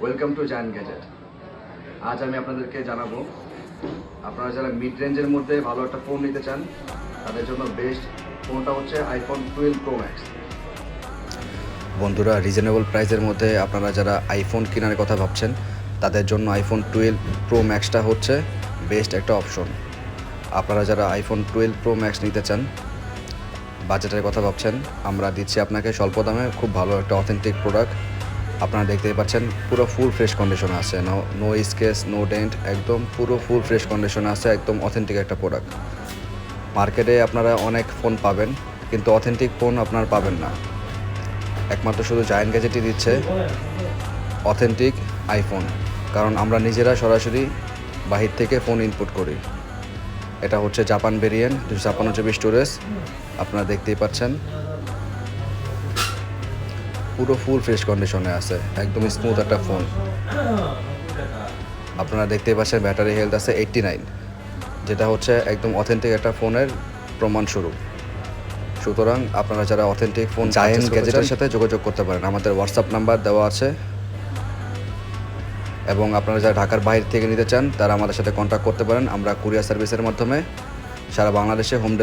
Welcome to giant gadget. আজ আমি আপনাদেরকে জানাবো, আপনারা যারা মিড রেঞ্জের মধ্যে ভালো একটা ফোন নিতে চান তাদের জন্য বেস্ট ফোনটা হচ্ছে আইফোন 12 প্রো ম্যাক্স। বন্ধুরা, রিজনেবল প্রাইসের মধ্যে আপনারা যারা আইফোন কেনার কথা ভাবছেন তাদের জন্য আইফোন 12 প্রো ম্যাক্সটা হচ্ছে বেস্ট একটা অপশন। আপনারা যারা আইফোন 12 প্রো ম্যাক্স নিতে চান, বাজেটের কথা ভাবছেন, আমরা দিচ্ছি আপনাকে স্বল্প দামে খুব ভালো একটা অথেন্টিক প্রোডাক্ট। আপনারা দেখতেই পাচ্ছেন পুরো ফুল ফ্রেশ কন্ডিশনে আছে, নো স্কেচ, নো ডেন্ট, একদম পুরো ফুল ফ্রেশ কন্ডিশনে আছে, একদম অথেন্টিক একটা প্রোডাক্ট। মার্কেটে আপনারা অনেক ফোন পাবেন, কিন্তু অথেন্টিক ফোন আপনারা পাবেন না। একমাত্র শুধু জায়ান্ট গ্যাজেটই দিচ্ছে অথেন্টিক আইফোন, কারণ আমরা নিজেরা সরাসরি বাহির থেকে ফোন ইনপুট করি। এটা হচ্ছে জাপান ভেরিয়েন্ট, 256 জিবি স্টোরেজ। আপনারা দেখতেই পাচ্ছেন পুরো ফুল ফ্রেশ কন্ডিশনে আছে, একদম স্মুথ একটা ফোন। আপনারা দেখতেই পাচ্ছেন ব্যাটারি হেলথ আছে 89, যেটা হচ্ছে একদম অথেন্টিক একটা ফোনের প্রমাণস্বরূপ। সুতরাং আপনারা যারা অথেন্টিক ফোন জায়ান্ট গ্যাজেটের সাথে যোগাযোগ করতে পারেন, আমাদের হোয়াটসঅ্যাপ নাম্বার দেওয়া আছে। এবং আপনারা যারা ঢাকার বাইরে থেকে নিতে চান তারা আমাদের সাথে কন্ট্যাক্ট করতে পারেন। আমরা কুরিয়ার সার্ভিসের মাধ্যমে সারা বাংলাদেশে হোম ডেলিভারি